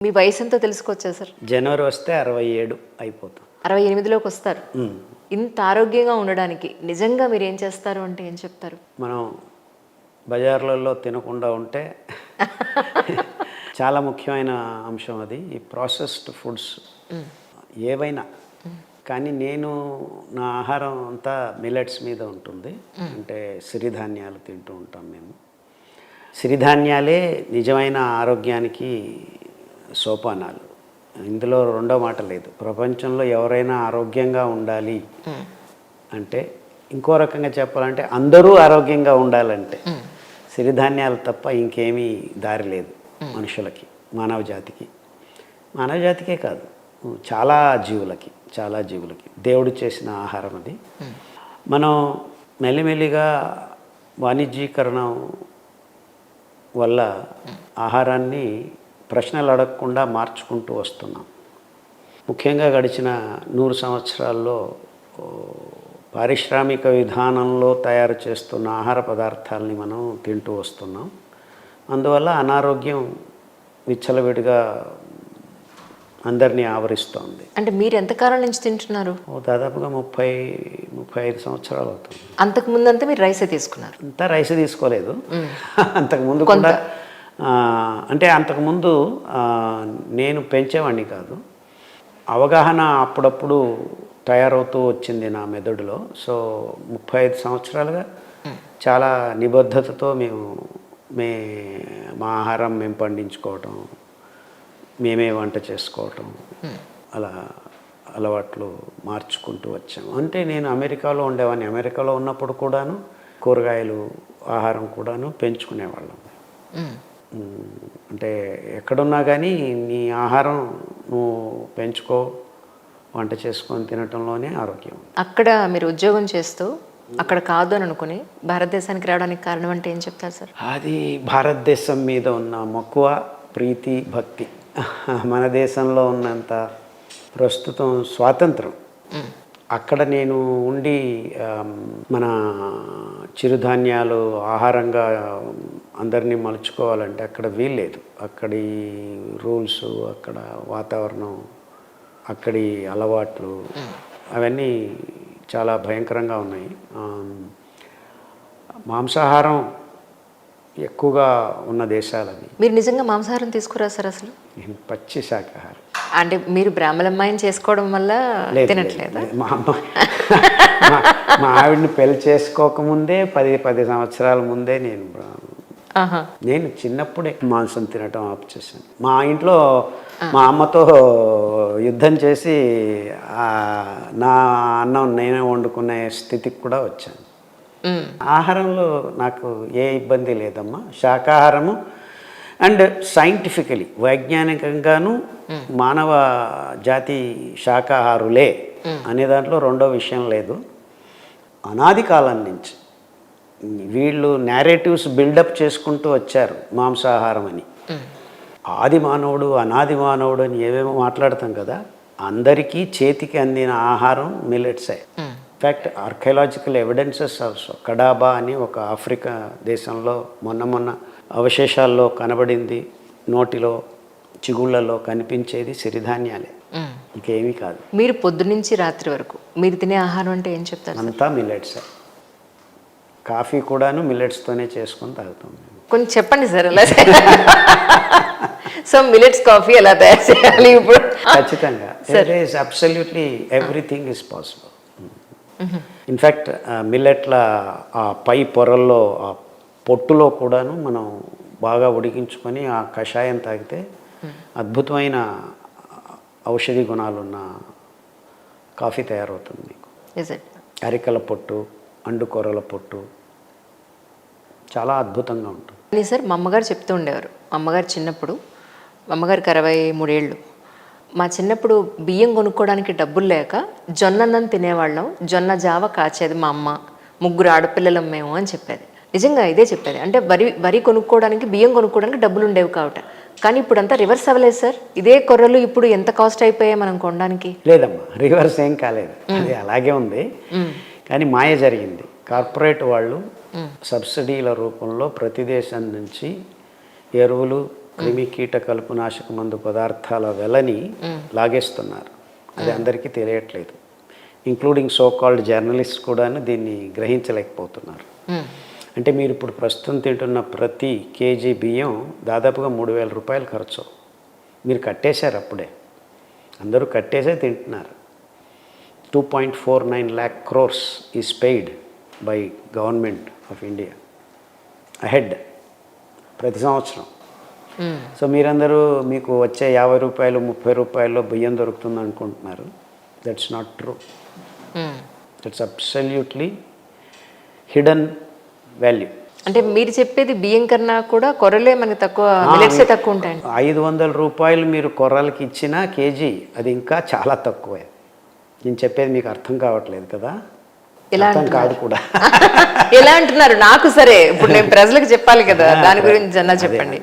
మీ వయసు ఎంతో తెలుసుకోవచ్చా సార్? జనవరి వస్తే 67 అయిపోతాం. 68లోకి వస్తారు. ఇంత ఆరోగ్యంగా ఉండడానికి నిజంగా మీరు ఏం చేస్తారు అంటే ఏం చెప్తారు? మనం బజార్లలో తినకుండా ఉంటే చాలా ముఖ్యమైన అంశం అది. ఈ ప్రాసెస్డ్ ఫుడ్స్ ఏవైనా కానీ నా ఆహారం అంతా మిల్లెట్స్ మీద ఉంటుంది. అంటే సిరిధాన్యాలు తింటూ ఉంటాం మేము. సిరిధాన్యాలే నిజమైన ఆరోగ్యానికి సోపానాలు. ఇందులో రెండో మాట లేదు. ప్రపంచంలో ఎవరైనా ఆరోగ్యంగా ఉండాలి అంటే, ఇంకో రకంగా చెప్పాలంటే అందరూ ఆరోగ్యంగా ఉండాలంటే సిరిధాన్యాలు తప్ప ఇంకేమీ దారి లేదు మనుషులకి, మానవ జాతికే కాదు, చాలా జీవులకి దేవుడు చేసిన ఆహారం అది. మనం మెల్లిమెల్లిగా వాణిజ్యీకరణం వల్ల ఆహారాన్ని ప్రశ్నలు అడగకుండా మార్చుకుంటూ వస్తున్నాం. ముఖ్యంగా గడిచిన 100 సంవత్సరాల్లో పారిశ్రామిక విధానంలో తయారు చేస్తున్న ఆహార పదార్థాలని మనం తింటూ వస్తున్నాం. అందువల్ల అనారోగ్యం విచ్చలవిడిగా అందరినీ ఆవరిస్తోంది. అంటే మీరు ఎంతకాలం నుంచి తింటున్నారు? దాదాపుగా 35 సంవత్సరాలు అవుతుంది. అంతకుముందు అంతా మీరు రైసే తీసుకున్నారు? అంతా రైస్ తీసుకోలేదు. అంతకుముందు కూడా అంటే అంతకుముందు నేను పెంచేవాడిని కాదు. అవగాహన అప్పుడప్పుడు తయారవుతూ వచ్చింది నా మెదడులో. సో 35 సంవత్సరాలుగా చాలా నిబద్ధతతో మా ఆహారం మేము పండించుకోవటం, మేమే వంట చేసుకోవటం, అలా అలవాట్లు మార్చుకుంటూ వచ్చాము. అంటే నేను అమెరికాలో ఉండేవాడిని. అమెరికాలో ఉన్నప్పుడు కూడాను కూరగాయలు ఆహారం కూడాను పెంచుకునేవాళ్ళం. అంటే ఎక్కడున్నా కానీ నీ ఆహారం నువ్వు పెంచుకో, వంట చేసుకొని తినటంలోనే ఆరోగ్యం. అక్కడ మీరు ఉద్యోగం చేస్తూ అక్కడ కాదు అని అనుకుని భారతదేశానికి రావడానికి కారణం అంటే ఏం చెప్తారు సార్? అది భారతదేశం మీద ఉన్న మక్కువ, ప్రీతి, భక్తి. మన దేశంలో ఉన్నంత ప్రస్తుతం స్వాతంత్రం అక్కడ నేను ఉండి మన చిరుధాన్యాలు ఆహారంగా అందరినీ మలుచుకోవాలంటే అక్కడ వీల్లేదు. అక్కడి రూల్స్, అక్కడ వాతావరణం, అక్కడి అలవాట్లు అవన్నీ చాలా భయంకరంగా ఉన్నాయి. మాంసాహారం ఎక్కువగా ఉన్న దేశాలని. మీరు నిజంగా మాంసాహారం తీసుకురా సార్? అసలు పచ్చి శాకాహారం. అంటే మీరు బ్రాహ్మణమ్మాయిని చేసుకోవడం వల్ల తినట్లేదా? మా ఆవిడని పెళ్లి చేసుకోకముందే 10 సంవత్సరాల ముందే నేను చిన్నప్పుడే మాంసం తినటం ఆపు చేశాను. మా ఇంట్లో మా అమ్మతో యుద్ధం చేసి నా అన్నం నేనే వండుకునే స్థితికి కూడా వచ్చాను. ఆహారంలో నాకు ఏ ఇబ్బంది లేదమ్మా. శాకాహారము అండ్ సైంటిఫికలీ, వైజ్ఞానికంగాను మానవ జాతి శాకాహారులే అనే దాంట్లో రెండో విషయం లేదు. అనాది కాలం నుంచి వీళ్ళు నేరేటివ్స్ బిల్డప్ చేసుకుంటూ వచ్చారు మాంసాహారం అని. ఆది మానవుడు, అనాది మానవుడు అని ఏవేమో మాట్లాడతాం కదా, అందరికీ చేతికి అందిన ఆహారం మిల్లెట్సే. In fact archaeological evidences also. కడాబా అని ఒక ఆఫ్రికా దేశంలో మొన్న అవశేషాల్లో కనబడింది. నోటిలో, చిగుళ్ళలో కనిపించేది సిరిధాన్యాలే, ఇంకేమీ కాదు. మీరు పొద్దునుంచి రాత్రి వరకు మీరు తినే ఆహారం అంటే ఏం చెప్తారు? అంతా మిల్లెట్సే. కాఫీ కూడాను మిల్లెట్స్తోనే చేసుకొని తాగుతాం. కొంచెం చెప్పండి సార్ ఎలా. సో మిల్లెట్స్ కాఫీ ఎలా తయారు చేయాలి ఇప్పుడు? ఖచ్చితంగా absolutely everything is possible. In fact మిల్లెట్ల ఆ పై పొరల్లో, ఆ పొట్టులో కూడాను మనం బాగా ఉడికించుకొని ఆ కషాయం తాగితే అద్భుతమైన ఔషధి గుణాలున్న కాఫీ తయారవుతుంది మీకు. అరికల పొట్టు, అండుకొరల పొట్టు చాలా అద్భుతంగా ఉంటుంది. సార్ మా అమ్మగారు చెప్తూ ఉండేవారు. మా అమ్మగారు చిన్నప్పుడు, మా అమ్మగారికి 63 ఏళ్ళు. మా చిన్నప్పుడు బియ్యం కొనుక్కోవడానికి డబ్బులు లేక జొన్నన్నం తినేవాళ్ళం, జొన్న జావ కాచేది మా అమ్మ, 3 ఆడపిల్లలం మేము అని చెప్పేది. నిజంగా ఇదే చెప్పేది. అంటే వరి కొనుక్కోవడానికి, బియ్యం కొనుక్కోవడానికి డబ్బులు ఉండేవి కావట. కానీ ఇప్పుడు అంతా రివర్స్ అవ్వలేదు సార్? ఇదే కొర్రలు ఇప్పుడు ఎంత కాస్ట్ అయిపోయాయి మనం కొనడానికి? లేదమ్మా, రివర్స్ ఏం కాలేదు, అది అలాగే ఉంది. కానీ మాయ జరిగింది. కార్పొరేట్ వాళ్ళు సబ్సిడీల రూపంలో ప్రతి దేశం నుంచి ఎరువులు, క్రిమి కీట కలుపు నాశక మందు పదార్థాల వెలని లాగేస్తున్నారు. అది అందరికీ తెలియట్లేదు. ఇంక్లూడింగ్ సో కాల్డ్ జర్నలిస్ట్ కూడా దీన్ని గ్రహించలేకపోతున్నారు. అంటే మీరు ఇప్పుడు ప్రస్తుతం తింటున్న ప్రతి కేజీ బియ్యం దాదాపుగా 3,000 రూపాయలు ఖర్చు. మీరు కట్టేశారు అప్పుడే, అందరూ కట్టేసే తింటున్నారు. 2.49 lakh crores is paid by government of India ahead ప్రతి సంవత్సరం. సో మీరందరూ మీకు వచ్చే 50 రూపాయలు 30 రూపాయల్లో బియ్యం దొరుకుతుంది అనుకుంటున్నారు. That's not true. That's absolutely hidden value. అంటే మీరు చెప్పేది బియ్యం కన్నా కూడా కొర్రలే మనకి తక్కువ, మిల్లెట్సే తక్కువ ఉంటాయండి. 500 రూపాయలు మీరు కొర్రలకి ఇచ్చిన కేజీ అది ఇంకా చాలా తక్కువే. నేను చెప్పేది మీకు అర్థం కావట్లేదు కదా? అర్థం కాదు కూడా. ఎలా అంటున్నారు? నాకు సరే, ఇప్పుడు నేను ప్రజలకు చెప్పాలి కదా, దాని గురించి జన్నా చెప్పండి.